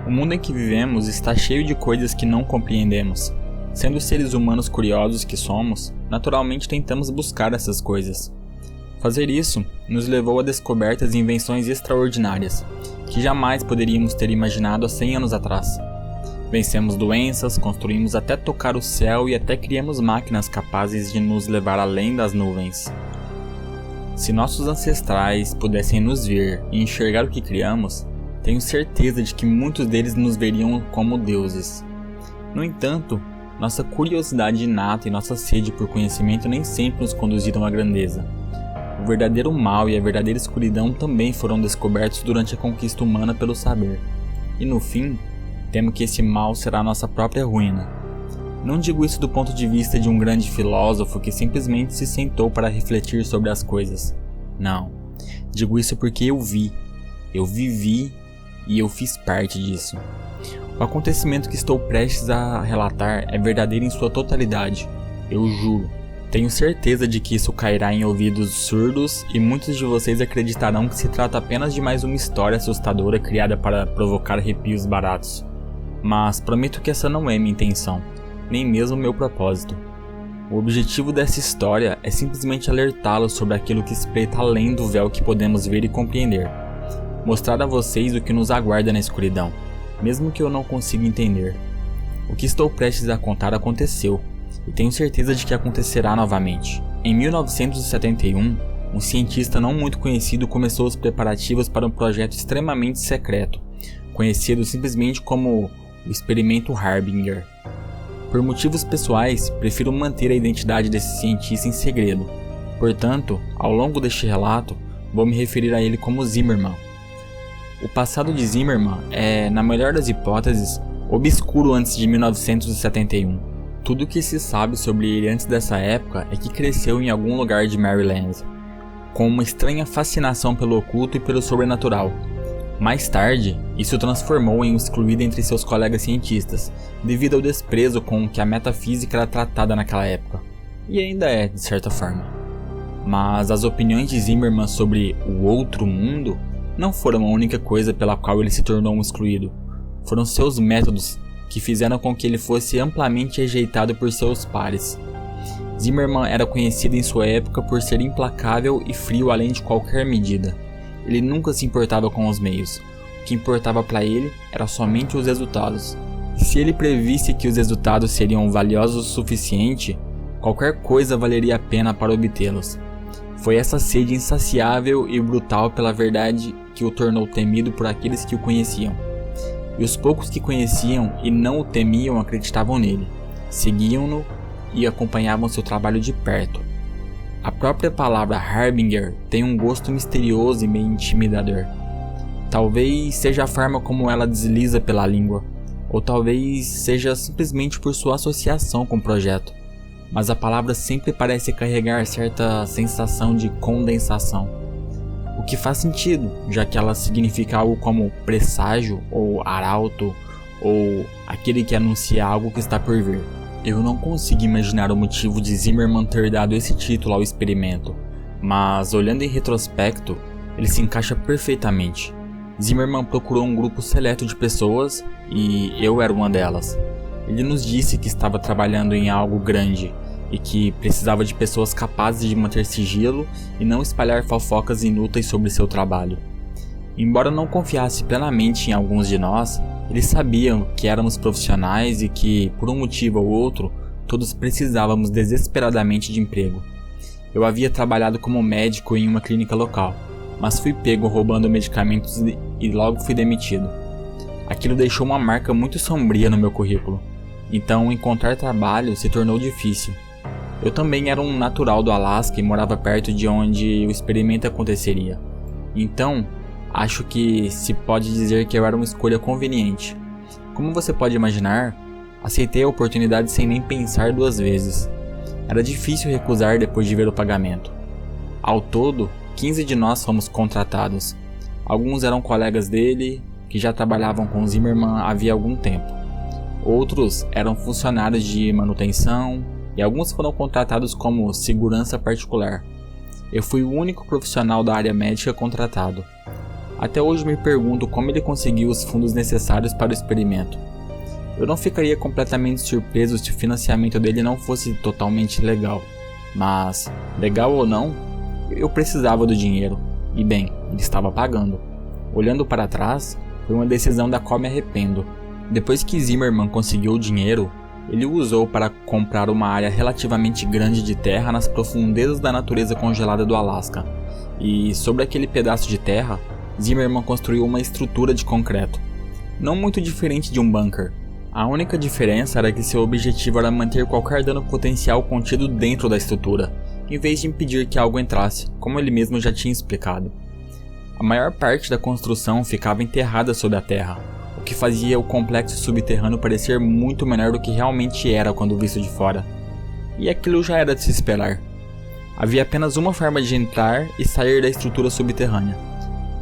O mundo em que vivemos está cheio de coisas que não compreendemos. Sendo seres humanos curiosos que somos, naturalmente tentamos buscar essas coisas. Fazer isso nos levou a descobertas e invenções extraordinárias, que jamais poderíamos ter imaginado há 100 anos atrás. Vencemos doenças, construímos até tocar o céu e até criamos máquinas capazes de nos levar além das nuvens. Se nossos ancestrais pudessem nos ver e enxergar o que criamos, tenho certeza de que muitos deles nos veriam como deuses. No entanto, nossa curiosidade inata e nossa sede por conhecimento nem sempre nos conduziram à grandeza. O verdadeiro mal e a verdadeira escuridão também foram descobertos durante a conquista humana pelo saber. E no fim, temo que esse mal será nossa própria ruína. Não digo isso do ponto de vista de um grande filósofo que simplesmente se sentou para refletir sobre as coisas. Não. Digo isso porque eu vivi e eu fiz parte disso. O acontecimento que estou prestes a relatar é verdadeiro em sua totalidade. Eu juro. Tenho certeza de que isso cairá em ouvidos surdos e muitos de vocês acreditarão que se trata apenas de mais uma história assustadora criada para provocar arrepios baratos. Mas prometo que essa não é minha intenção, nem mesmo meu propósito. O objetivo dessa história é simplesmente alertá-los sobre aquilo que espreita além do véu que podemos ver e compreender. Mostrar a vocês o que nos aguarda na escuridão, mesmo que eu não consiga entender. O que estou prestes a contar aconteceu, e tenho certeza de que acontecerá novamente. Em 1971, um cientista não muito conhecido começou os preparativos para um projeto extremamente secreto, conhecido simplesmente como o Experimento Harbinger. Por motivos pessoais, prefiro manter a identidade desse cientista em segredo. Portanto, ao longo deste relato, vou me referir a ele como Zimmermann. O passado de Zimmermann é, na melhor das hipóteses, obscuro antes de 1971. Tudo o que se sabe sobre ele antes dessa época é que cresceu em algum lugar de Maryland, com uma estranha fascinação pelo oculto e pelo sobrenatural. Mais tarde, isso o transformou em um excluído entre seus colegas cientistas, devido ao desprezo com que a metafísica era tratada naquela época. E ainda é, de certa forma. Mas as opiniões de Zimmermann sobre o outro mundo não foram a única coisa pela qual ele se tornou um excluído. Foram seus métodos que fizeram com que ele fosse amplamente rejeitado por seus pares. Zimmermann era conhecido em sua época por ser implacável e frio além de qualquer medida. Ele nunca se importava com os meios. O que importava para ele era somente os resultados. Se ele previsse que os resultados seriam valiosos o suficiente, qualquer coisa valeria a pena para obtê-los. Foi essa sede insaciável e brutal pela verdade que o tornou temido por aqueles que o conheciam. E os poucos que conheciam e não o temiam acreditavam nele, seguiam-no e acompanhavam seu trabalho de perto. A própria palavra Harbinger tem um gosto misterioso e meio intimidador. Talvez seja a forma como ela desliza pela língua, ou talvez seja simplesmente por sua associação com o projeto, mas a palavra sempre parece carregar certa sensação de condensação. O que faz sentido, já que ela significa algo como presságio ou arauto, ou aquele que anuncia algo que está por vir. Eu não consigo imaginar o motivo de Zimmermann ter dado esse título ao experimento, mas olhando em retrospecto, ele se encaixa perfeitamente. Zimmermann procurou um grupo seleto de pessoas e eu era uma delas. Ele nos disse que estava trabalhando em algo grande e que precisava de pessoas capazes de manter sigilo e não espalhar fofocas inúteis sobre seu trabalho. Embora não confiasse plenamente em alguns de nós, eles sabiam que éramos profissionais e que, por um motivo ou outro, todos precisávamos desesperadamente de emprego. Eu havia trabalhado como médico em uma clínica local, mas fui pego roubando medicamentos e logo fui demitido. Aquilo deixou uma marca muito sombria no meu currículo, então encontrar trabalho se tornou difícil. Eu também era um natural do Alasca e morava perto de onde o experimento aconteceria. Então, acho que se pode dizer que eu era uma escolha conveniente. Como você pode imaginar, aceitei a oportunidade sem nem pensar duas vezes. Era difícil recusar depois de ver o pagamento. Ao todo, 15 de nós fomos contratados. Alguns eram colegas dele, que já trabalhavam com Zimmermann havia algum tempo. Outros eram funcionários de manutenção e alguns foram contratados como segurança particular. Eu fui o único profissional da área médica contratado. Até hoje me pergunto como ele conseguiu os fundos necessários para o experimento. Eu não ficaria completamente surpreso se o financiamento dele não fosse totalmente legal. Mas, legal ou não, eu precisava do dinheiro. E bem, ele estava pagando. Olhando para trás, foi uma decisão da qual me arrependo. Depois que Zimmermann conseguiu o dinheiro, ele o usou para comprar uma área relativamente grande de terra nas profundezas da natureza congelada do Alasca. E sobre aquele pedaço de terra, Zimmermann construiu uma estrutura de concreto. Não muito diferente de um bunker. A única diferença era que seu objetivo era manter qualquer dano potencial contido dentro da estrutura, em vez de impedir que algo entrasse, como ele mesmo já tinha explicado. A maior parte da construção ficava enterrada sob a terra, o que fazia o complexo subterrâneo parecer muito menor do que realmente era quando visto de fora. E aquilo já era de se esperar. Havia apenas uma forma de entrar e sair da estrutura subterrânea,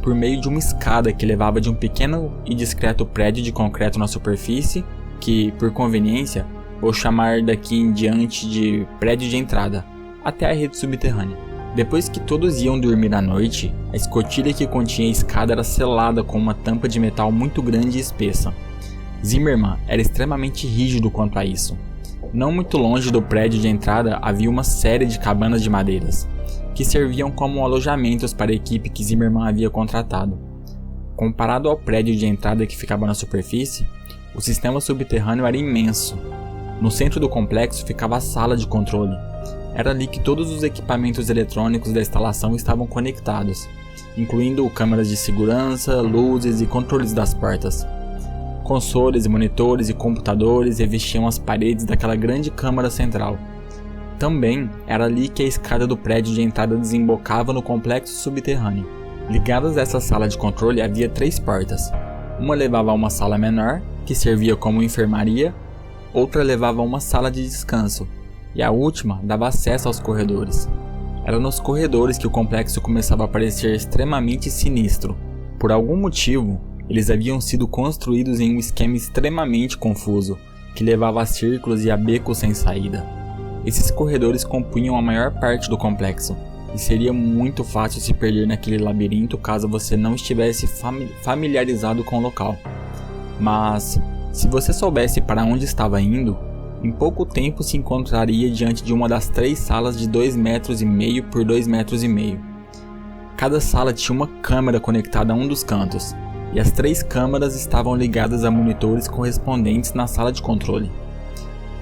por meio de uma escada que levava de um pequeno e discreto prédio de concreto na superfície, que, por conveniência, vou chamar daqui em diante de prédio de entrada, até a rede subterrânea. Depois que todos iam dormir à noite, a escotilha que continha a escada era selada com uma tampa de metal muito grande e espessa. Zimmermann era extremamente rígido quanto a isso. Não muito longe do prédio de entrada havia uma série de cabanas de madeiras, que serviam como alojamentos para a equipe que Zimmermann havia contratado. Comparado ao prédio de entrada que ficava na superfície, o sistema subterrâneo era imenso. No centro do complexo ficava a sala de controle. Era ali que todos os equipamentos eletrônicos da instalação estavam conectados, incluindo câmeras de segurança, luzes e controles das portas. Consoles, monitores e computadores revestiam as paredes daquela grande câmara central. Também era ali que a escada do prédio de entrada desembocava no complexo subterrâneo. Ligadas a essa sala de controle havia 3 portas. Uma levava a uma sala menor, que servia como enfermaria, outra levava a uma sala de descanso, e a última dava acesso aos corredores. Era nos corredores que o complexo começava a parecer extremamente sinistro. Por algum motivo, eles haviam sido construídos em um esquema extremamente confuso, que levava a círculos e a becos sem saída. Esses corredores compunham a maior parte do complexo, e seria muito fácil se perder naquele labirinto caso você não estivesse familiarizado com o local. Mas, se você soubesse para onde estava indo, em pouco tempo se encontraria diante de uma das 3 salas de 2,5 metros por 2,5 metros. Cada sala tinha uma câmera conectada a um dos cantos, e as 3 câmeras estavam ligadas a monitores correspondentes na sala de controle.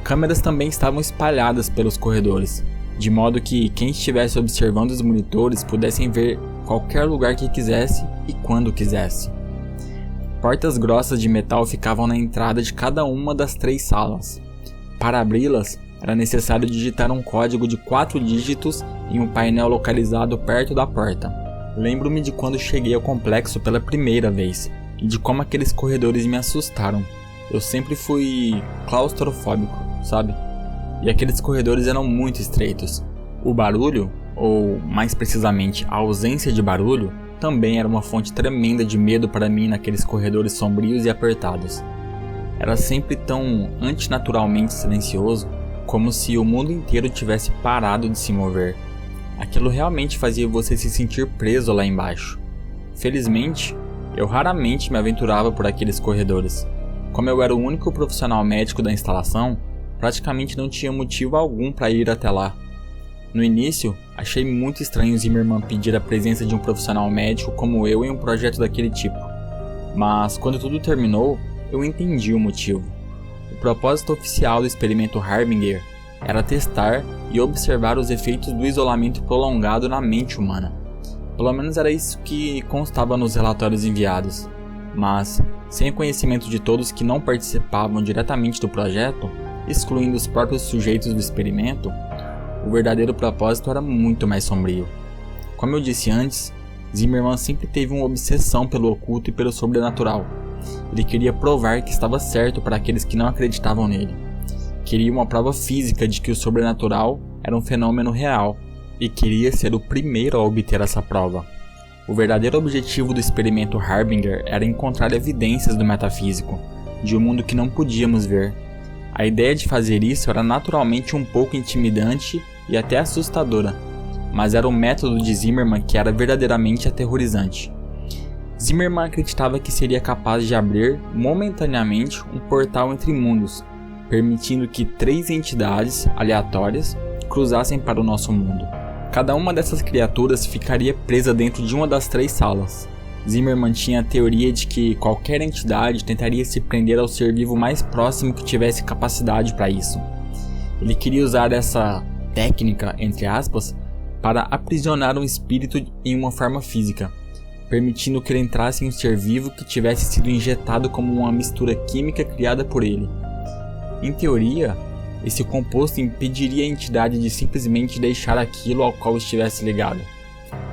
Câmeras também estavam espalhadas pelos corredores, de modo que quem estivesse observando os monitores pudessem ver qualquer lugar que quisesse e quando quisesse. Portas grossas de metal ficavam na entrada de cada uma das 3 salas. Para abri-las, era necessário digitar um código de 4 dígitos em um painel localizado perto da porta. Lembro-me de quando cheguei ao complexo pela primeira vez, e de como aqueles corredores me assustaram. Eu sempre fui claustrofóbico, sabe? E aqueles corredores eram muito estreitos. O barulho, ou mais precisamente a ausência de barulho, também era uma fonte tremenda de medo para mim naqueles corredores sombrios e apertados. Era sempre tão antinaturalmente silencioso, como se o mundo inteiro tivesse parado de se mover. Aquilo realmente fazia você se sentir preso lá embaixo. Felizmente, eu raramente me aventurava por aqueles corredores. Como eu era o único profissional médico da instalação, praticamente não tinha motivo algum para ir até lá. No início, achei muito estranho Zimmermann pedir a presença de um profissional médico como eu em um projeto daquele tipo. Mas quando tudo terminou, eu entendi o motivo. O propósito oficial do experimento Harbinger era testar e observar os efeitos do isolamento prolongado na mente humana. Pelo menos era isso que constava nos relatórios enviados. Mas, sem o conhecimento de todos que não participavam diretamente do projeto, excluindo os próprios sujeitos do experimento, o verdadeiro propósito era muito mais sombrio. Como eu disse antes, Zimmermann sempre teve uma obsessão pelo oculto e pelo sobrenatural. Ele queria provar que estava certo para aqueles que não acreditavam nele. Queria uma prova física de que o sobrenatural era um fenômeno real, e queria ser o primeiro a obter essa prova. O verdadeiro objetivo do experimento Harbinger era encontrar evidências do metafísico, de um mundo que não podíamos ver. A ideia de fazer isso era naturalmente um pouco intimidante e até assustadora, mas era o método de Zimmermann que era verdadeiramente aterrorizante. Zimmermann acreditava que seria capaz de abrir, momentaneamente, um portal entre mundos, permitindo que 3 entidades aleatórias cruzassem para o nosso mundo. Cada uma dessas criaturas ficaria presa dentro de uma das 3 salas. Zimmermann tinha a teoria de que qualquer entidade tentaria se prender ao ser vivo mais próximo que tivesse capacidade para isso. Ele queria usar essa técnica, entre aspas, para aprisionar um espírito em uma forma física, permitindo que ele entrasse em um ser vivo que tivesse sido injetado como uma mistura química criada por ele. Em teoria, esse composto impediria a entidade de simplesmente deixar aquilo ao qual estivesse ligado.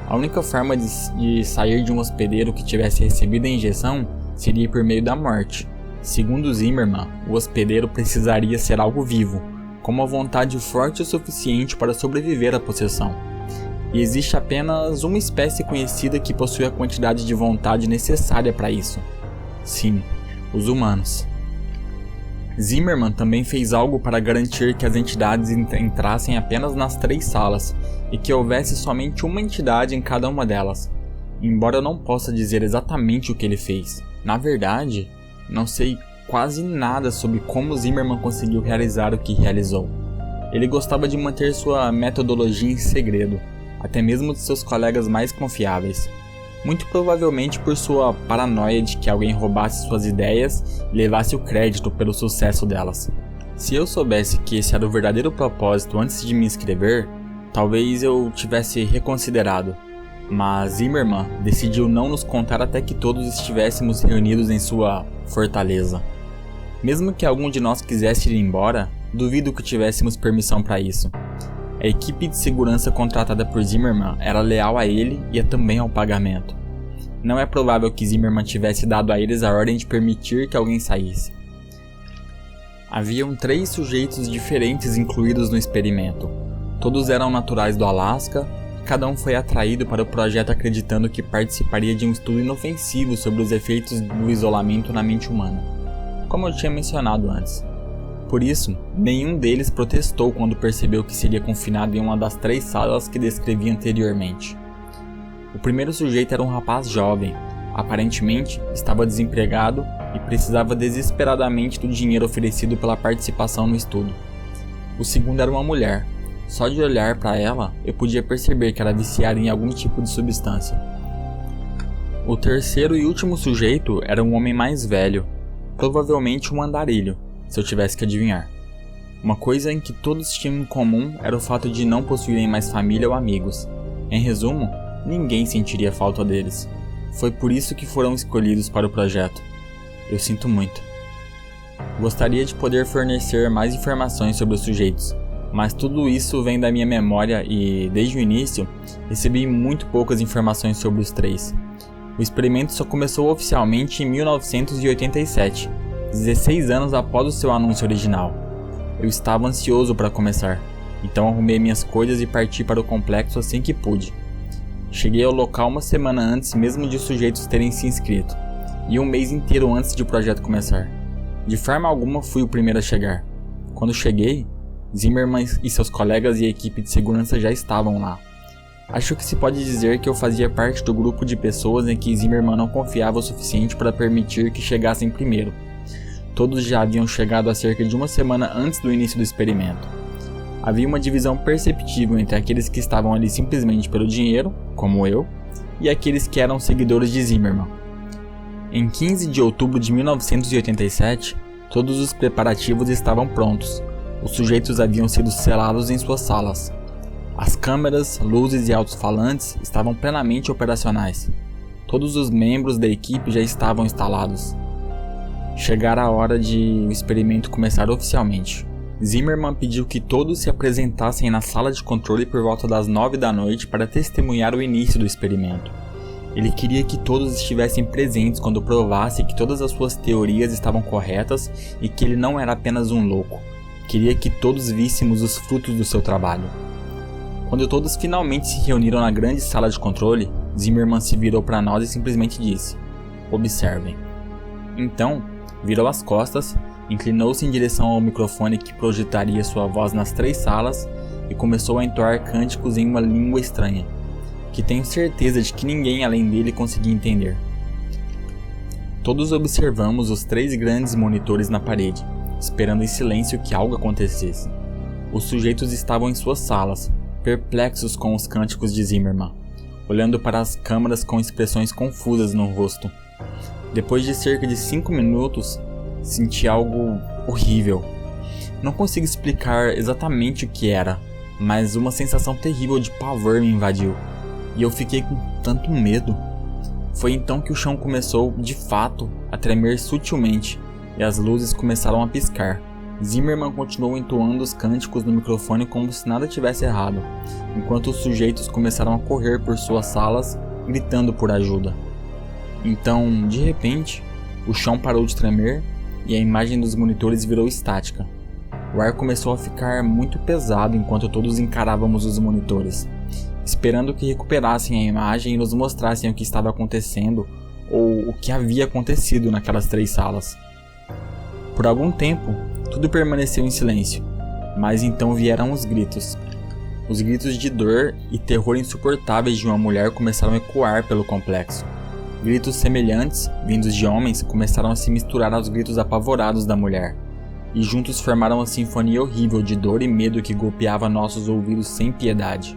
A única forma de sair de um hospedeiro que tivesse recebido a injeção seria por meio da morte. Segundo Zimmermann, o hospedeiro precisaria ser algo vivo, com uma vontade forte o suficiente para sobreviver à possessão. E existe apenas uma espécie conhecida que possui a quantidade de vontade necessária para isso. Sim, os humanos. Zimmermann também fez algo para garantir que as entidades entrassem apenas nas 3 salas e que houvesse somente uma entidade em cada uma delas. Embora eu não possa dizer exatamente o que ele fez. Na verdade, não sei quase nada sobre como Zimmermann conseguiu realizar o que realizou. Ele gostava de manter sua metodologia em segredo, até mesmo de seus colegas mais confiáveis. Muito provavelmente por sua paranoia de que alguém roubasse suas ideias e levasse o crédito pelo sucesso delas. Se eu soubesse que esse era o verdadeiro propósito antes de me inscrever, talvez eu tivesse reconsiderado. Mas Zimmermann decidiu não nos contar até que todos estivéssemos reunidos em sua fortaleza. Mesmo que algum de nós quisesse ir embora, duvido que tivéssemos permissão para isso. A equipe de segurança contratada por Zimmermann era leal a ele e também ao pagamento. Não é provável que Zimmermann tivesse dado a eles a ordem de permitir que alguém saísse. Haviam 3 sujeitos diferentes incluídos no experimento. Todos eram naturais do Alasca, e cada um foi atraído para o projeto acreditando que participaria de um estudo inofensivo sobre os efeitos do isolamento na mente humana, como eu tinha mencionado antes. Por isso, nenhum deles protestou quando percebeu que seria confinado em uma das 3 salas que descrevi anteriormente. O primeiro sujeito era um rapaz jovem, aparentemente estava desempregado e precisava desesperadamente do dinheiro oferecido pela participação no estudo. O segundo era uma mulher. Só de olhar para ela, eu podia perceber que era viciada em algum tipo de substância. O terceiro e último sujeito era um homem mais velho, provavelmente um andarilho, se eu tivesse que adivinhar. Uma coisa em que todos tinham em comum era o fato de não possuírem mais família ou amigos. Em resumo, ninguém sentiria falta deles. Foi por isso que foram escolhidos para o projeto. Eu sinto muito. Gostaria de poder fornecer mais informações sobre os sujeitos, mas tudo isso vem da minha memória e, desde o início, recebi muito poucas informações sobre os 3. O experimento só começou oficialmente em 1987, 16 anos após o seu anúncio original. Eu estava ansioso para começar, então arrumei minhas coisas e parti para o complexo assim que pude. Cheguei ao local uma semana antes mesmo de os sujeitos terem se inscrito, e um mês inteiro antes de o projeto começar. De forma alguma fui o primeiro a chegar. Quando cheguei, Zimmermann e seus colegas e a equipe de segurança já estavam lá. Acho que se pode dizer que eu fazia parte do grupo de pessoas em que Zimmermann não confiava o suficiente para permitir que chegassem primeiro. Todos já haviam chegado há cerca de uma semana antes do início do experimento. Havia uma divisão perceptível entre aqueles que estavam ali simplesmente pelo dinheiro, como eu, e aqueles que eram seguidores de Zimmermann. Em 15 de outubro de 1987, todos os preparativos estavam prontos. Os sujeitos haviam sido selados em suas salas. As câmeras, luzes e alto-falantes estavam plenamente operacionais. Todos os membros da equipe já estavam instalados. Chegara a hora de o experimento começar oficialmente. Zimmermann pediu que todos se apresentassem na sala de controle por volta das 9 da noite para testemunhar o início do experimento. Ele queria que todos estivessem presentes quando provasse que todas as suas teorias estavam corretas e que ele não era apenas um louco. Queria que todos víssemos os frutos do seu trabalho. Quando todos finalmente se reuniram na grande sala de controle, Zimmermann se virou para nós e simplesmente disse: "Observem." Então, virou as costas, inclinou-se em direção ao microfone que projetaria sua voz nas 3 salas e começou a entoar cânticos em uma língua estranha, que tenho certeza de que ninguém além dele conseguia entender. Todos observamos os 3 grandes monitores na parede, esperando em silêncio que algo acontecesse. Os sujeitos estavam em suas salas, perplexos com os cânticos de Zimmermann, olhando para as câmeras com expressões confusas no rosto. Depois de cerca de 5 minutos, senti algo horrível. Não consigo explicar exatamente o que era, mas uma sensação terrível de pavor me invadiu, e eu fiquei com tanto medo. Foi então que o chão começou, de fato, a tremer sutilmente, e as luzes começaram a piscar. Zimmermann continuou entoando os cânticos no microfone como se nada tivesse errado, enquanto os sujeitos começaram a correr por suas salas, gritando por ajuda. Então, de repente, o chão parou de tremer e a imagem dos monitores virou estática. O ar começou a ficar muito pesado enquanto todos encarávamos os monitores, esperando que recuperassem a imagem e nos mostrassem o que estava acontecendo ou o que havia acontecido naquelas 3 salas. Por algum tempo, tudo permaneceu em silêncio, mas então vieram os gritos. Os gritos de dor e terror insuportáveis de uma mulher começaram a ecoar pelo complexo. Gritos semelhantes, vindos de homens, começaram a se misturar aos gritos apavorados da mulher, e juntos formaram uma sinfonia horrível de dor e medo que golpeava nossos ouvidos sem piedade.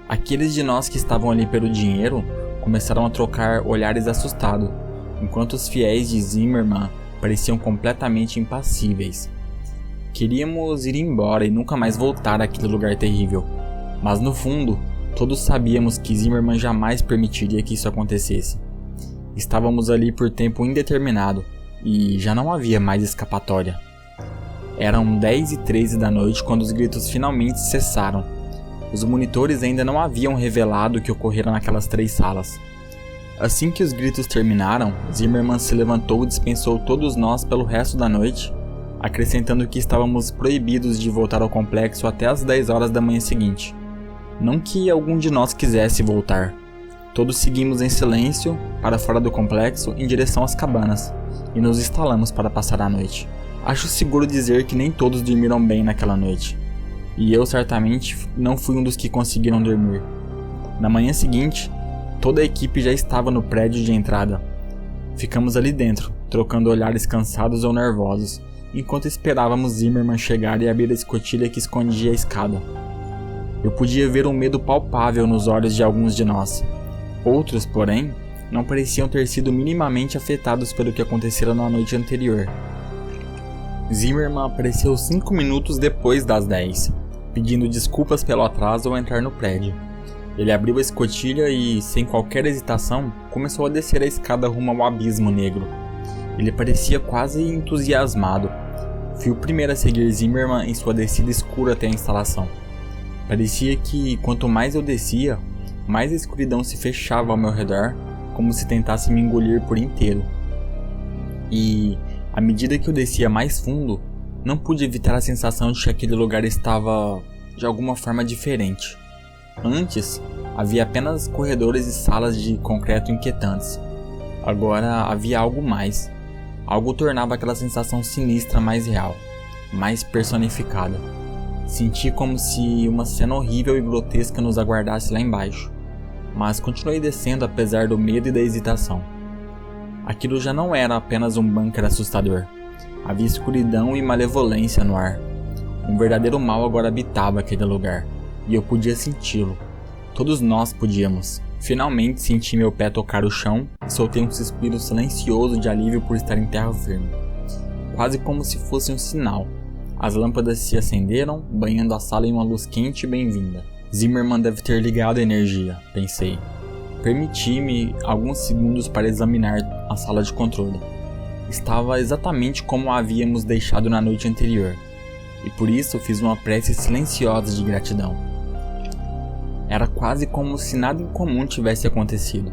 Aqueles de nós que estavam ali pelo dinheiro começaram a trocar olhares assustados, enquanto os fiéis de Zimmermann pareciam completamente impassíveis. Queríamos ir embora e nunca mais voltar àquele lugar terrível, mas no fundo, todos sabíamos que Zimmermann jamais permitiria que isso acontecesse. Estávamos ali por tempo indeterminado e já não havia mais escapatória. Eram 10h13 da noite quando os gritos finalmente cessaram. Os monitores ainda não haviam revelado o que ocorrera naquelas 3 salas. Assim que os gritos terminaram, Zimmermann se levantou e dispensou todos nós pelo resto da noite, acrescentando que estávamos proibidos de voltar ao complexo até as 10 horas da manhã seguinte. Não que algum de nós quisesse voltar. Todos seguimos em silêncio para fora do complexo em direção às cabanas e nos instalamos para passar a noite. Acho seguro dizer que nem todos dormiram bem naquela noite, e eu certamente não fui um dos que conseguiram dormir. Na manhã seguinte, toda a equipe já estava no prédio de entrada. Ficamos ali dentro, trocando olhares cansados ou nervosos, enquanto esperávamos Zimmermann chegar e abrir a escotilha que escondia a escada. Eu podia ver um medo palpável nos olhos de alguns de nós. Outros, porém, não pareciam ter sido minimamente afetados pelo que acontecera na noite anterior. Zimmermann apareceu 5 minutos depois das 10, pedindo desculpas pelo atraso ao entrar no prédio. Ele abriu a escotilha e, sem qualquer hesitação, começou a descer a escada rumo ao abismo negro. Ele parecia quase entusiasmado. Fui o primeiro a seguir Zimmermann em sua descida escura até a instalação. Parecia que, quanto mais eu descia, mais a escuridão se fechava ao meu redor, como se tentasse me engolir por inteiro. E, à medida que eu descia mais fundo, não pude evitar a sensação de que aquele lugar estava, de alguma forma, diferente. Antes, havia apenas corredores e salas de concreto inquietantes. Agora havia algo mais. Algo tornava aquela sensação sinistra mais real, mais personificada. Senti como se uma cena horrível e grotesca nos aguardasse lá embaixo, mas continuei descendo apesar do medo e da hesitação. Aquilo já não era apenas um bunker assustador. Havia escuridão e malevolência no ar. Um verdadeiro mal agora habitava aquele lugar, e eu podia senti-lo. Todos nós podíamos. Finalmente senti meu pé tocar o chão e soltei um suspiro silencioso de alívio por estar em terra firme. Quase como se fosse um sinal. As lâmpadas se acenderam, banhando a sala em uma luz quente e bem-vinda. Zimmermann deve ter ligado a energia, pensei. Permiti-me alguns segundos para examinar a sala de controle. Estava exatamente como a havíamos deixado na noite anterior, e por isso fiz uma prece silenciosa de gratidão. Era quase como se nada incomum tivesse acontecido.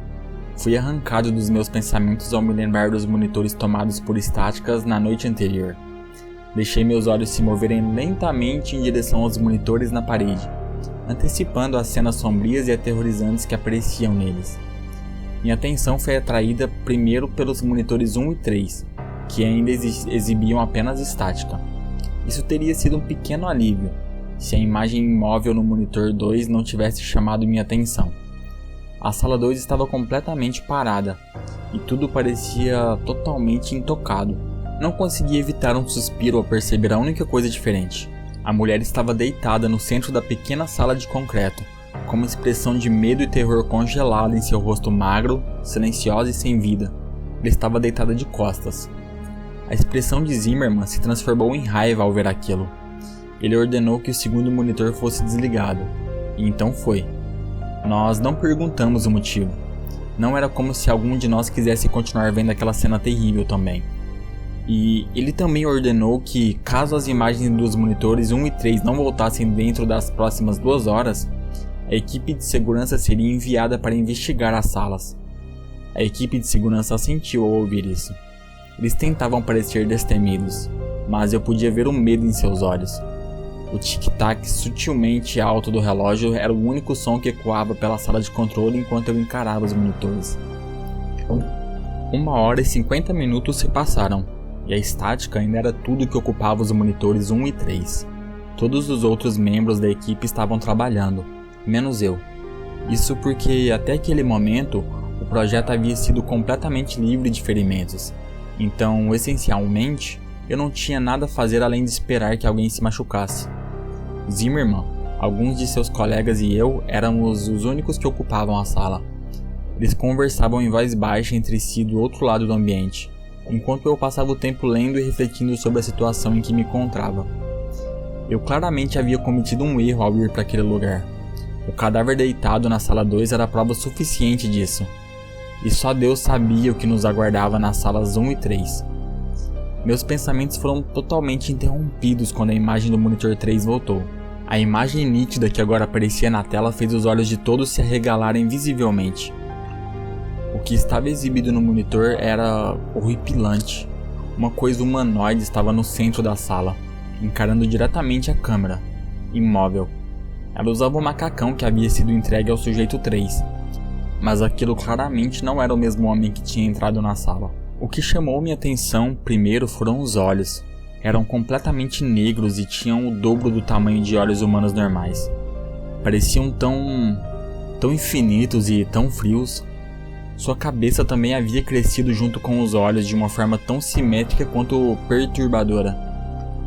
Fui arrancado dos meus pensamentos ao me lembrar dos monitores tomados por estáticas na noite anterior. Deixei meus olhos se moverem lentamente em direção aos monitores na parede, antecipando as cenas sombrias e aterrorizantes que apareciam neles. Minha atenção foi atraída primeiro pelos monitores 1 e 3, que ainda exibiam apenas estática. Isso teria sido um pequeno alívio, se a imagem imóvel no monitor 2 não tivesse chamado minha atenção. A sala 2 estava completamente parada, e tudo parecia totalmente intocado. Não consegui evitar um suspiro ao perceber a única coisa diferente. A mulher estava deitada no centro da pequena sala de concreto, com uma expressão de medo e terror congelada em seu rosto magro, silenciosa e sem vida. Ela estava deitada de costas. A expressão de Zimmermann se transformou em raiva ao ver aquilo. Ele ordenou que o segundo monitor fosse desligado, e então foi. Nós não perguntamos o motivo. Não era como se algum de nós quisesse continuar vendo aquela cena terrível também. E ele também ordenou que, caso as imagens dos monitores 1 e 3 não voltassem dentro das próximas 2 horas, a equipe de segurança seria enviada para investigar as salas. A equipe de segurança assentiu ao ouvir isso. Eles tentavam parecer destemidos, mas eu podia ver o medo em seus olhos. O tic-tac sutilmente alto do relógio era o único som que ecoava pela sala de controle enquanto eu encarava os monitores. 1 hora e 50 minutos se passaram, e a estática ainda era tudo que ocupava os monitores 1 e 3. Todos os outros membros da equipe estavam trabalhando, menos eu. Isso porque até aquele momento o projeto havia sido completamente livre de ferimentos. Então, essencialmente, eu não tinha nada a fazer além de esperar que alguém se machucasse. Zimmermann, alguns de seus colegas e eu éramos os únicos que ocupavam a sala. Eles conversavam em voz baixa entre si do outro lado do ambiente, enquanto eu passava o tempo lendo e refletindo sobre a situação em que me encontrava. Eu claramente havia cometido um erro ao ir para aquele lugar. O cadáver deitado na sala 2 era prova suficiente disso. E só Deus sabia o que nos aguardava nas salas 1 e 3. Meus pensamentos foram totalmente interrompidos quando a imagem do monitor 3 voltou. A imagem nítida que agora aparecia na tela fez os olhos de todos se arregalarem visivelmente. O que estava exibido no monitor era horripilante. Uma coisa humanoide estava no centro da sala, encarando diretamente a câmera, imóvel. Ela usava o macacão que havia sido entregue ao sujeito 3, mas aquilo claramente não era o mesmo homem que tinha entrado na sala. O que chamou minha atenção primeiro foram os olhos. Eram completamente negros e tinham o dobro do tamanho de olhos humanos normais. Pareciam tão infinitos e tão frios. Sua cabeça também havia crescido junto com os olhos de uma forma tão simétrica quanto perturbadora.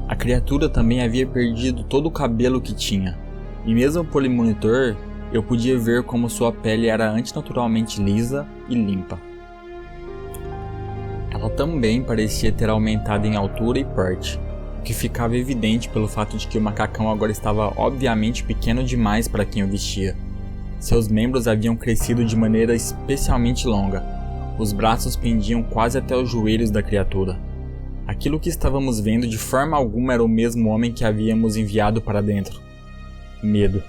A criatura também havia perdido todo o cabelo que tinha, e mesmo pelo monitor, eu podia ver como sua pele era antinaturalmente lisa e limpa. Ela também parecia ter aumentado em altura e porte, o que ficava evidente pelo fato de que o macacão agora estava obviamente pequeno demais para quem o vestia. Seus membros haviam crescido de maneira especialmente longa. Os braços pendiam quase até os joelhos da criatura. Aquilo que estávamos vendo de forma alguma era o mesmo homem que havíamos enviado para dentro. Medo.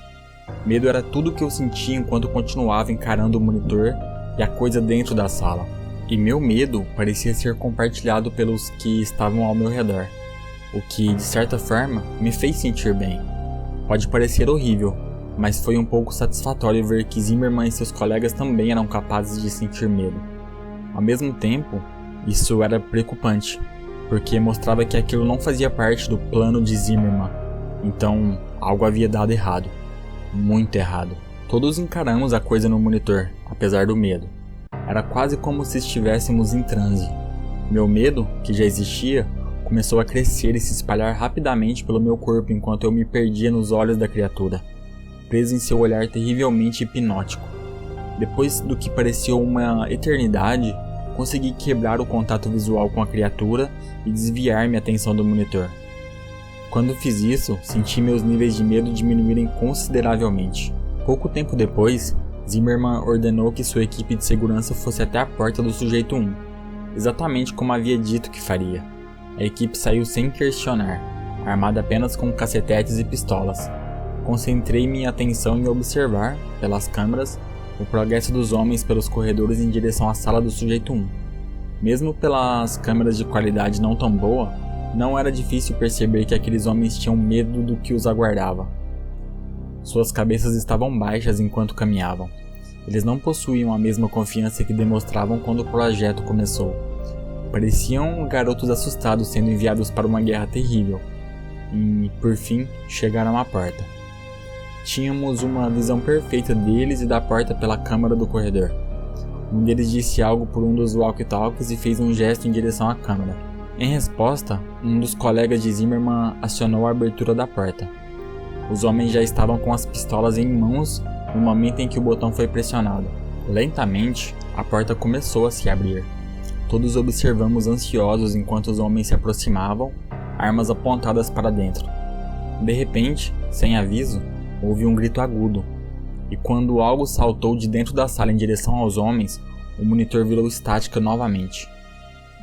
Medo era tudo o que eu sentia enquanto continuava encarando o monitor e a coisa dentro da sala. E meu medo parecia ser compartilhado pelos que estavam ao meu redor, o que, de certa forma, me fez sentir bem. Pode parecer horrível, mas foi um pouco satisfatório ver que Zimmermann e seus colegas também eram capazes de sentir medo. Ao mesmo tempo, isso era preocupante, porque mostrava que aquilo não fazia parte do plano de Zimmermann. Então, algo havia dado errado. Muito errado. Todos encaramos a coisa no monitor, apesar do medo. Era quase como se estivéssemos em transe. Meu medo, que já existia, começou a crescer e se espalhar rapidamente pelo meu corpo enquanto eu me perdia nos olhos da criatura, preso em seu olhar terrivelmente hipnótico. Depois do que pareceu uma eternidade, consegui quebrar o contato visual com a criatura e desviar minha atenção do monitor. Quando fiz isso, senti meus níveis de medo diminuírem consideravelmente. Pouco tempo depois, Zimmermann ordenou que sua equipe de segurança fosse até a porta do sujeito 1, exatamente como havia dito que faria. A equipe saiu sem questionar, armada apenas com cacetetes e pistolas. Concentrei minha atenção em observar, pelas câmeras, o progresso dos homens pelos corredores em direção à sala do sujeito 1. Mesmo pelas câmeras de qualidade não tão boa, não era difícil perceber que aqueles homens tinham medo do que os aguardava. Suas cabeças estavam baixas enquanto caminhavam. Eles não possuíam a mesma confiança que demonstravam quando o projeto começou. Pareciam garotos assustados sendo enviados para uma guerra terrível. E, por fim, chegaram à porta. Tínhamos uma visão perfeita deles e da porta pela câmara do corredor. Um deles disse algo por um dos walkie-talkies e fez um gesto em direção à câmara. Em resposta, um dos colegas de Zimmerman acionou a abertura da porta. Os homens já estavam com as pistolas em mãos no momento em que o botão foi pressionado. Lentamente, a porta começou a se abrir. Todos observamos ansiosos enquanto os homens se aproximavam, armas apontadas para dentro. De repente, sem aviso, houve um grito agudo. E quando algo saltou de dentro da sala em direção aos homens, o monitor virou estática novamente.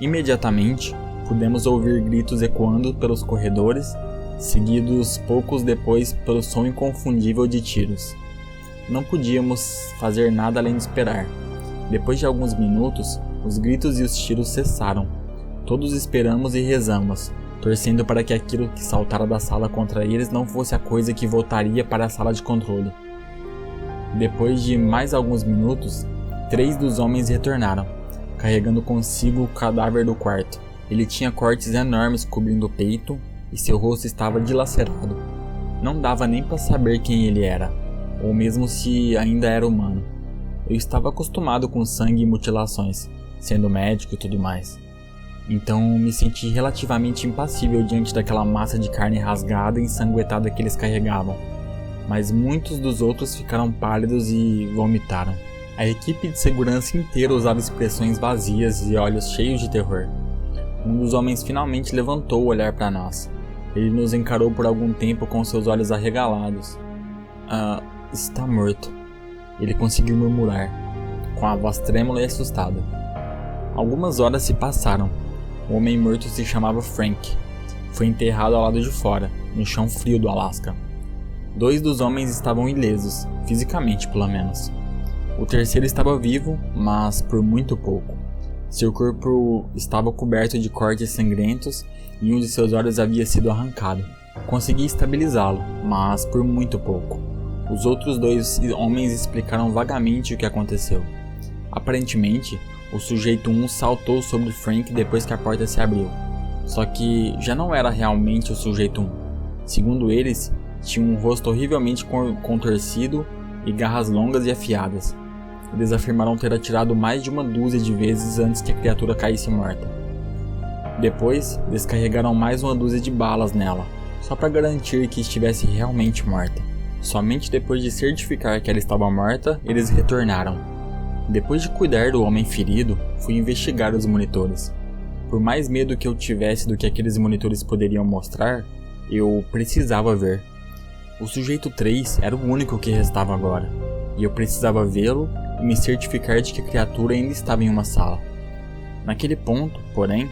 Imediatamente, pudemos ouvir gritos ecoando pelos corredores, seguidos poucos depois pelo som inconfundível de tiros. Não podíamos fazer nada além de esperar. Depois de alguns minutos, os gritos e os tiros cessaram. Todos esperamos e rezamos, torcendo para que aquilo que saltara da sala contra eles não fosse a coisa que voltaria para a sala de controle. Depois de mais alguns minutos, 3 dos homens retornaram, carregando consigo o cadáver do quarto. Ele tinha cortes enormes cobrindo o peito e seu rosto estava dilacerado. Não dava nem para saber quem ele era, ou mesmo se ainda era humano. Eu estava acostumado com sangue e mutilações, sendo médico e tudo mais. Então me senti relativamente impassível diante daquela massa de carne rasgada e ensanguentada que eles carregavam. Mas muitos dos outros ficaram pálidos e vomitaram. A equipe de segurança inteira usava expressões vazias e olhos cheios de terror. Um dos homens finalmente levantou o olhar para nós. Ele nos encarou por algum tempo com seus olhos arregalados. Está morto. Ele conseguiu murmurar, com a voz trêmula e assustada. Algumas horas se passaram. O homem morto se chamava Frank. Foi enterrado ao lado de fora, no chão frio do Alasca. 2 dos homens estavam ilesos, fisicamente pelo menos. O terceiro estava vivo, mas por muito pouco. Seu corpo estava coberto de cortes sangrentos e um de seus olhos havia sido arrancado. Consegui estabilizá-lo, mas por muito pouco. Os outros 2 homens explicaram vagamente o que aconteceu. Aparentemente, o sujeito 1 saltou sobre Frank depois que a porta se abriu. Só que já não era realmente o sujeito 1. Segundo eles, tinha um rosto horrivelmente contorcido e garras longas e afiadas. Eles afirmaram ter atirado mais de 1 dúzia de vezes antes que a criatura caísse morta. Depois, descarregaram mais 1 dúzia de balas nela, só para garantir que estivesse realmente morta. Somente depois de certificar que ela estava morta, eles retornaram. Depois de cuidar do homem ferido, fui investigar os monitores. Por mais medo que eu tivesse do que aqueles monitores poderiam mostrar, eu precisava ver. O sujeito 3 era o único que restava agora, e eu precisava vê-lo e me certificar de que a criatura ainda estava em uma sala. Naquele ponto, porém,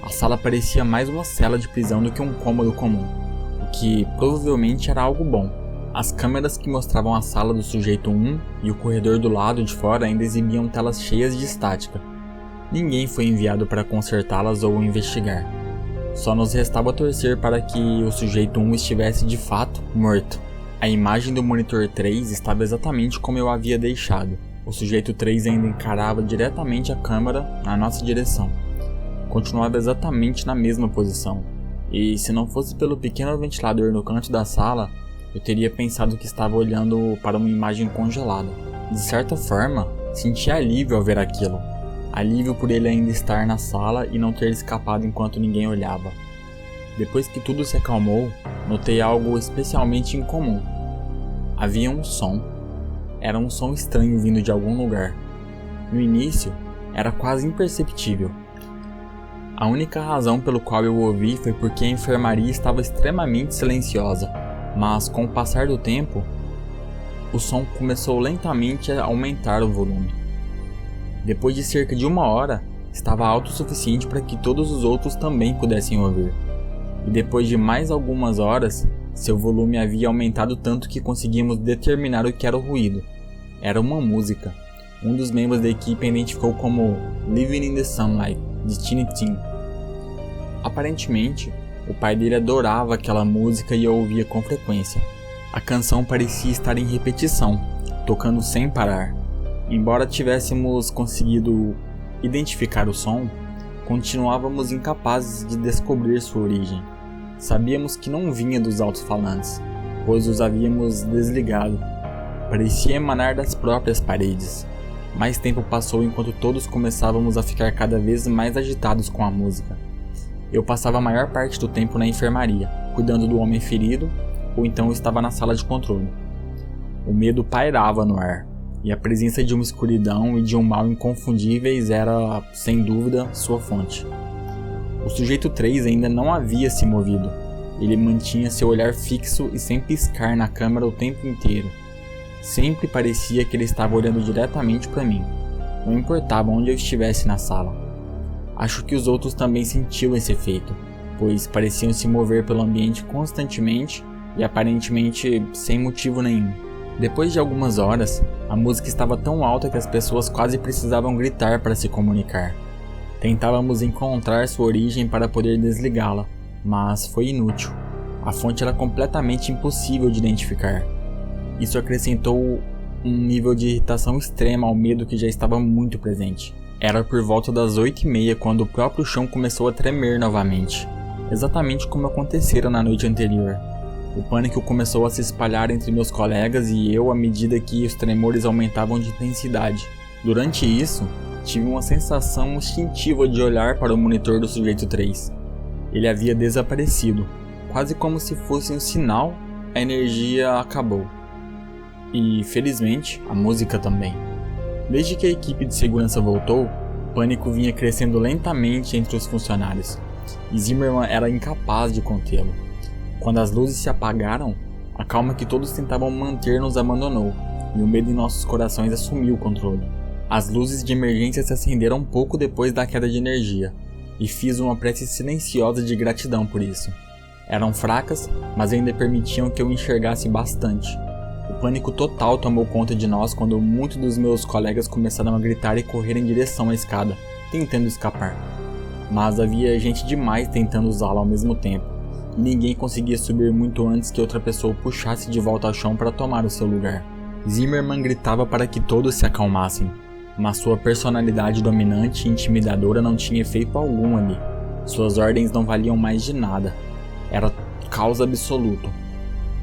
a sala parecia mais uma cela de prisão do que um cômodo comum, o que provavelmente era algo bom. As câmeras que mostravam a sala do sujeito 1 e o corredor do lado de fora ainda exibiam telas cheias de estática. Ninguém foi enviado para consertá-las ou investigar. Só nos restava torcer para que o sujeito 1 estivesse de fato morto. A imagem do monitor 3 estava exatamente como eu havia deixado. O sujeito 3 ainda encarava diretamente a câmera na nossa direção. Continuava exatamente na mesma posição. E se não fosse pelo pequeno ventilador no canto da sala, eu teria pensado que estava olhando para uma imagem congelada. De certa forma, senti alívio ao ver aquilo. Alívio por ele ainda estar na sala e não ter escapado enquanto ninguém olhava. Depois que tudo se acalmou, notei algo especialmente incomum. Havia um som. Era um som estranho vindo de algum lugar. No início, era quase imperceptível. A única razão pelo qual eu o ouvi foi porque a enfermaria estava extremamente silenciosa, mas com o passar do tempo, o som começou lentamente a aumentar o volume. Depois de cerca de 1 hora, estava alto o suficiente para que todos os outros também pudessem ouvir. E depois de mais algumas horas, seu volume havia aumentado tanto que conseguimos determinar o que era o ruído. Era uma música. Um dos membros da equipe a identificou como Living in the Sunlight, de Tiny Tim. Aparentemente, o pai dele adorava aquela música e a ouvia com frequência. A canção parecia estar em repetição, tocando sem parar. Embora tivéssemos conseguido identificar o som, continuávamos incapazes de descobrir sua origem. Sabíamos que não vinha dos alto-falantes. pois os havíamos desligado. Parecia emanar das próprias paredes. Mais tempo passou enquanto todos começávamos a ficar cada vez mais agitados com a música. Eu passava a maior parte do tempo na enfermaria, cuidando do homem ferido, ou então estava na sala de controle. O medo pairava no ar, e a presença de uma escuridão e de um mal inconfundíveis era, sem dúvida, sua fonte. O sujeito 3 ainda não havia se movido. Ele mantinha seu olhar fixo e sem piscar na câmera o tempo inteiro. Sempre parecia que ele estava olhando diretamente para mim, não importava onde eu estivesse na sala. Acho que os outros também sentiam esse efeito, pois pareciam se mover pelo ambiente constantemente e aparentemente sem motivo nenhum. Depois de algumas horas, a música estava tão alta que as pessoas quase precisavam gritar para se comunicar. Tentávamos encontrar sua origem para poder desligá-la, mas foi inútil. A fonte era completamente impossível de identificar. Isso acrescentou um nível de irritação extrema ao medo que já estava muito presente. Era por volta das 8h30 quando o próprio chão começou a tremer novamente, exatamente como acontecera na noite anterior. O pânico começou a se espalhar entre meus colegas e eu à medida que os tremores aumentavam de intensidade. Durante isso, tive uma sensação instintiva de olhar para o monitor do sujeito 3. Ele havia desaparecido, quase como se fosse um sinal, a energia acabou. E, felizmente, a música também. Desde que a equipe de segurança voltou, o pânico vinha crescendo lentamente entre os funcionários, e Zimmerman era incapaz de contê-lo. Quando as luzes se apagaram, a calma que todos tentavam manter nos abandonou, e o medo em nossos corações assumiu o controle. As luzes de emergência se acenderam um pouco depois da queda de energia, e fiz uma prece silenciosa de gratidão por isso. Eram fracas, mas ainda permitiam que eu enxergasse bastante. O pânico total tomou conta de nós quando muitos dos meus colegas começaram a gritar e correr em direção à escada, tentando escapar. Mas havia gente demais tentando usá-la ao mesmo tempo, e ninguém conseguia subir muito antes que outra pessoa puxasse de volta ao chão para tomar o seu lugar. Zimmerman gritava para que todos se acalmassem, mas sua personalidade dominante e intimidadora não tinha efeito algum ali. Suas ordens não valiam mais de nada. Era caos absoluto.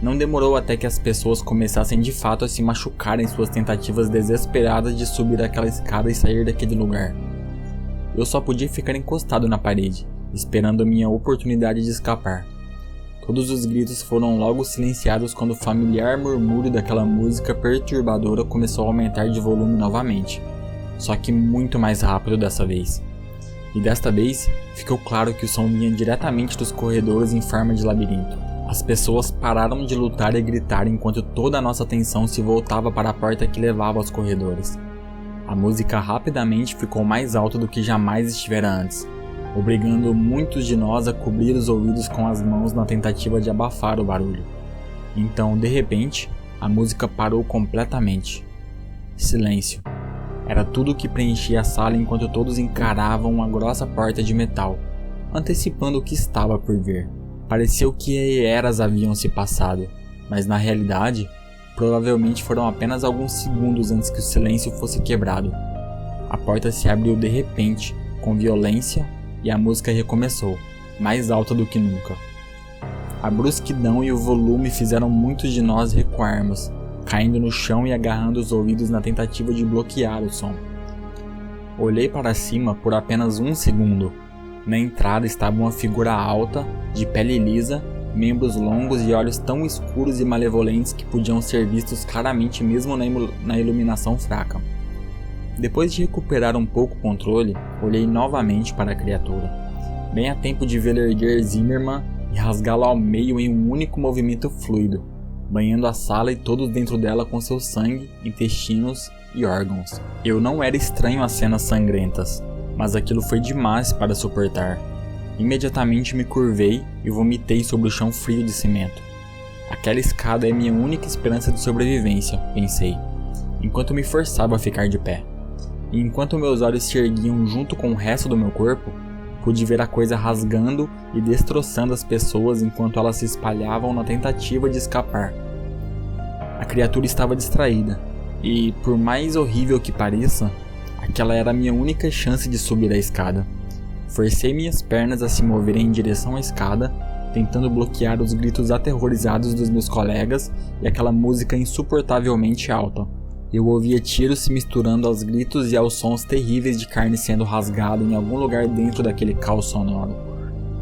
Não demorou até que as pessoas começassem de fato a se machucar em suas tentativas desesperadas de subir aquela escada e sair daquele lugar. Eu só podia ficar encostado na parede, esperando a minha oportunidade de escapar. Todos os gritos foram logo silenciados quando o familiar murmúrio daquela música perturbadora começou a aumentar de volume novamente, só que muito mais rápido dessa vez. E desta vez, ficou claro que o som vinha diretamente dos corredores em forma de labirinto. As pessoas pararam de lutar e gritar enquanto toda a nossa atenção se voltava para a porta que levava aos corredores. A música rapidamente ficou mais alta do que jamais estivera antes, obrigando muitos de nós a cobrir os ouvidos com as mãos na tentativa de abafar o barulho. Então, de repente, a música parou completamente. Silêncio. Era tudo o que preenchia a sala enquanto todos encaravam uma grossa porta de metal, antecipando o que estava por vir. Pareceu que eras haviam se passado, mas na realidade, provavelmente foram apenas alguns segundos antes que o silêncio fosse quebrado. A porta se abriu de repente, com violência, e a música recomeçou, mais alta do que nunca. A brusquidão e o volume fizeram muitos de nós recuarmos, caindo no chão e agarrando os ouvidos na tentativa de bloquear o som. Olhei para cima por apenas um segundo. Na entrada estava uma figura alta, de pele lisa, membros longos e olhos tão escuros e malevolentes que podiam ser vistos claramente mesmo na iluminação fraca. Depois de recuperar um pouco o controle, olhei novamente para a criatura, bem a tempo de ver erguer Zimmerman e rasgá-lo ao meio em um único movimento fluido, banhando a sala e todos dentro dela com seu sangue, intestinos e órgãos. Eu não era estranho às cenas sangrentas, mas aquilo foi demais para suportar. Imediatamente me curvei e vomitei sobre o chão frio de cimento. Aquela escada é minha única esperança de sobrevivência, pensei, enquanto me forçava a ficar de pé. E enquanto meus olhos se erguiam junto com o resto do meu corpo, pude ver a coisa rasgando e destroçando as pessoas enquanto elas se espalhavam na tentativa de escapar. A criatura estava distraída, e, por mais horrível que pareça, aquela era a minha única chance de subir a escada. Forcei minhas pernas a se moverem em direção à escada tentando bloquear os gritos aterrorizados dos meus colegas e aquela música insuportavelmente alta. Eu ouvia tiros se misturando aos gritos e aos sons terríveis de carne sendo rasgada em algum lugar dentro daquele caos sonoro.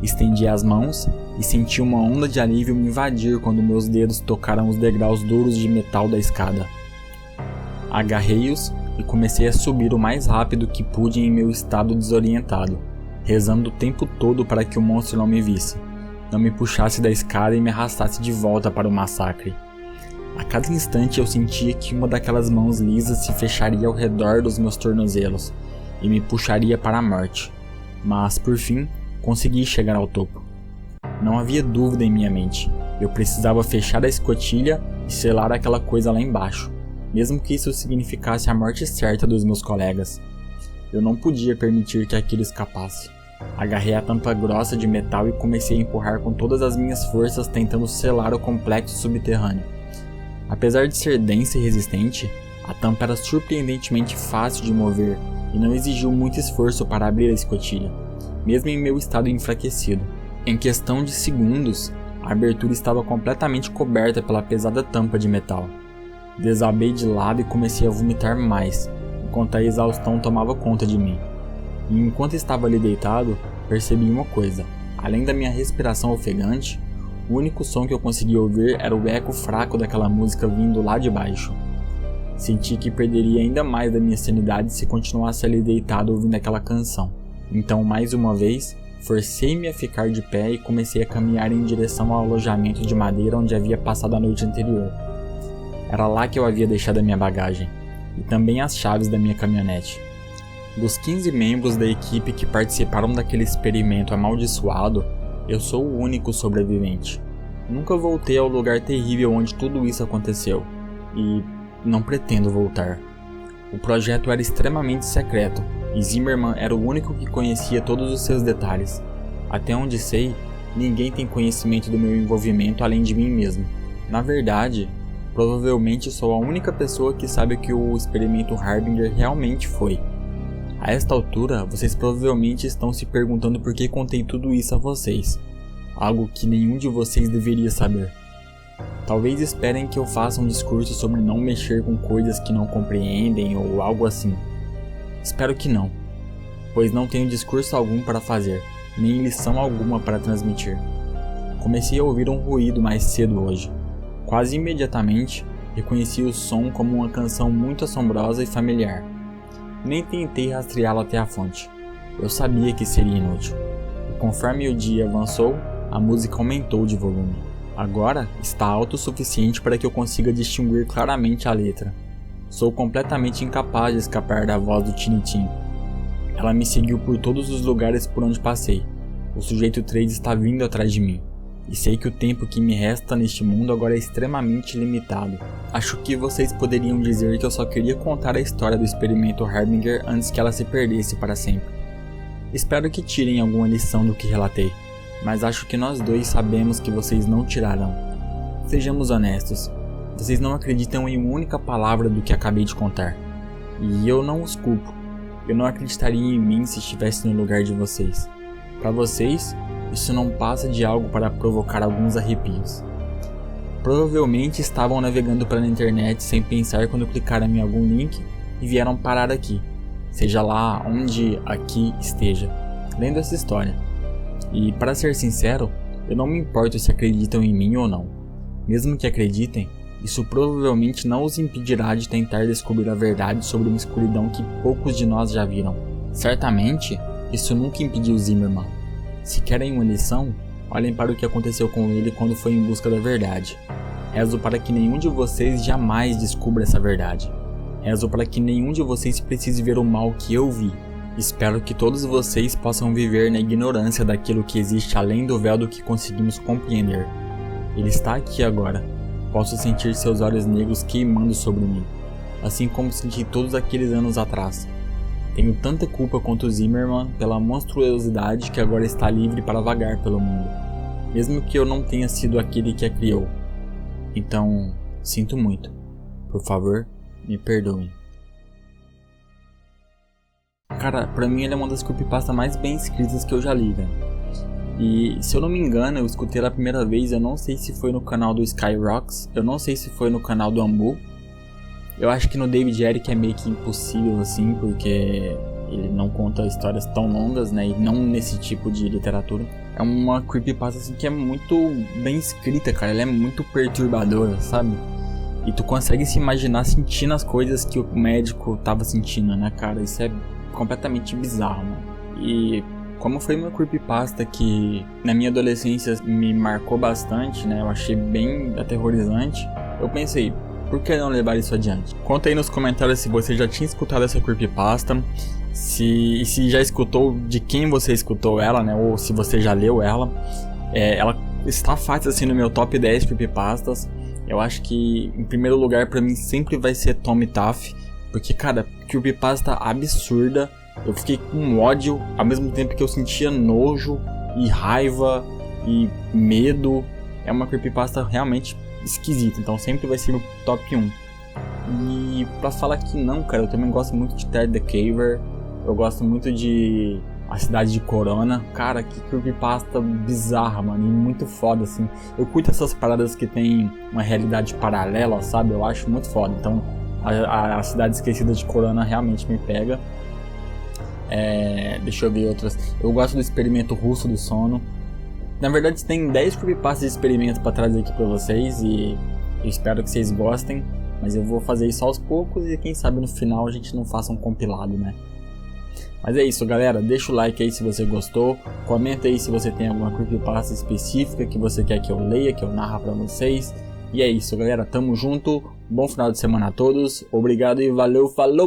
Estendi as mãos e senti uma onda de alívio me invadir quando meus dedos tocaram os degraus duros de metal da escada. Agarrei-os e comecei a subir o mais rápido que pude em meu estado desorientado, rezando o tempo todo para que o monstro não me visse, não me puxasse da escada e me arrastasse de volta para o massacre. A cada instante eu sentia que uma daquelas mãos lisas se fecharia ao redor dos meus tornozelos e me puxaria para a morte, mas por fim consegui chegar ao topo. Não havia dúvida em minha mente, eu precisava fechar a escotilha e selar aquela coisa lá embaixo, mesmo que isso significasse a morte certa dos meus colegas. Eu não podia permitir que aquilo escapasse. Agarrei a tampa grossa de metal e comecei a empurrar com todas as minhas forças tentando selar o complexo subterrâneo. Apesar de ser densa e resistente, a tampa era surpreendentemente fácil de mover e não exigiu muito esforço para abrir a escotilha, mesmo em meu estado enfraquecido. Em questão de segundos, a abertura estava completamente coberta pela pesada tampa de metal. Desabei de lado e comecei a vomitar mais, enquanto a exaustão tomava conta de mim. E enquanto estava ali deitado, percebi uma coisa: além da minha respiração ofegante, o único som que eu conseguia ouvir era o eco fraco daquela música vindo lá de baixo. Senti que perderia ainda mais da minha sanidade se continuasse ali deitado ouvindo aquela canção. Então, mais uma vez, forcei-me a ficar de pé e comecei a caminhar em direção ao alojamento de madeira onde havia passado a noite anterior. Era lá que eu havia deixado a minha bagagem, e também as chaves da minha caminhonete. Dos 15 membros da equipe que participaram daquele experimento amaldiçoado, eu sou o único sobrevivente. Nunca voltei ao lugar terrível onde tudo isso aconteceu, e não pretendo voltar. O projeto era extremamente secreto, e Zimmerman era o único que conhecia todos os seus detalhes. Até onde sei, ninguém tem conhecimento do meu envolvimento além de mim mesmo. Na verdade, provavelmente sou a única pessoa que sabe o que o experimento Harbinger realmente foi. A esta altura, vocês provavelmente estão se perguntando por que contei tudo isso a vocês, algo que nenhum de vocês deveria saber. Talvez esperem que eu faça um discurso sobre não mexer com coisas que não compreendem ou algo assim. Espero que não, pois não tenho discurso algum para fazer, nem lição alguma para transmitir. Comecei a ouvir um ruído mais cedo hoje. Quase imediatamente, reconheci o som como uma canção muito assombrosa e familiar. Nem tentei rastreá-lo até a fonte. Eu sabia que seria inútil. E conforme o dia avançou, a música aumentou de volume. Agora está alto o suficiente para que eu consiga distinguir claramente a letra. Sou completamente incapaz de escapar da voz do Tinitim. Ela me seguiu por todos os lugares por onde passei. O sujeito 3 está vindo atrás de mim. E sei que o tempo que me resta neste mundo agora é extremamente limitado. Acho que vocês poderiam dizer que eu só queria contar a história do experimento Harbinger antes que ela se perdesse para sempre. Espero que tirem alguma lição do que relatei, mas acho que nós dois sabemos que vocês não tirarão. Sejamos honestos, vocês não acreditam em uma única palavra do que acabei de contar. E eu não os culpo. Eu não acreditaria em mim se estivesse no lugar de vocês. Para vocês, isso não passa de algo para provocar alguns arrepios. Provavelmente estavam navegando pela internet sem pensar quando clicaram em algum link e vieram parar aqui, seja lá onde aqui esteja, lendo essa história. E para ser sincero, eu não me importo se acreditam em mim ou não. Mesmo que acreditem, isso provavelmente não os impedirá de tentar descobrir a verdade sobre uma escuridão que poucos de nós já viram. Certamente, isso nunca impediu Zimmerman. Se querem uma lição, olhem para o que aconteceu com ele quando foi em busca da verdade. Rezo para que nenhum de vocês jamais descubra essa verdade. Rezo para que nenhum de vocês precise ver o mal que eu vi. Espero que todos vocês possam viver na ignorância daquilo que existe além do véu do que conseguimos compreender. Ele está aqui agora. Posso sentir seus olhos negros queimando sobre mim, assim como senti todos aqueles anos atrás. Tenho tanta culpa quanto Zimmerman pela monstruosidade que agora está livre para vagar pelo mundo, mesmo que eu não tenha sido aquele que a criou. Então, sinto muito. Por favor, me perdoem. Cara, pra mim ele é uma das creepypastas mais bem escritas que eu já li, velho. E se eu não me engano, eu escutei ela a primeira vez, eu não sei se foi no canal do Skyrocks, eu não sei se foi no canal do Ambu. Eu acho que no David Eric é meio que impossível assim, porque ele não conta histórias tão longas, né, e não nesse tipo de literatura. É uma creepypasta assim que é muito bem escrita, cara, ela é muito perturbadora, sabe? E tu consegue se imaginar sentindo as coisas que o médico tava sentindo, né, cara? Isso é completamente bizarro, mano. E como foi uma creepypasta que na minha adolescência me marcou bastante, né? Eu achei bem aterrorizante. Eu pensei, por que não levar isso adiante? Conta aí nos comentários se você já tinha escutado essa creepypasta, se já escutou, de quem você escutou ela, né? Ou se você já leu ela. Ela está fácil assim no meu top 10 creepypastas. Eu acho que em primeiro lugar pra mim sempre vai ser Tommy Taff, porque cara, creepypasta absurda. Eu fiquei com ódio ao mesmo tempo que eu sentia nojo e raiva e medo. É uma creepypasta realmente esquisita, então sempre vai ser meu top 1. E pra falar que não, cara, eu também gosto muito de Ted the Caver. Eu gosto muito de A Cidade de Corona. Cara, que creepypasta bizarra, mano, e muito foda, assim. Eu curto essas paradas que tem uma realidade paralela, sabe? Eu acho muito foda. Então, a Cidade Esquecida de Corona realmente me pega. Deixa eu ver outras. Eu gosto do Experimento Russo do Sono. Na verdade, tem 10 creepypastas de experimento pra trazer aqui pra vocês. E eu espero que vocês gostem. Mas eu vou fazer isso aos poucos. E quem sabe no final a gente não faça um compilado, né? Mas é isso, galera. Deixa o like aí se você gostou. Comenta aí se você tem alguma creepypasta específica que você quer que eu leia, que eu narre pra vocês. E é isso, galera. Tamo junto. Bom final de semana a todos. Obrigado e valeu, falou!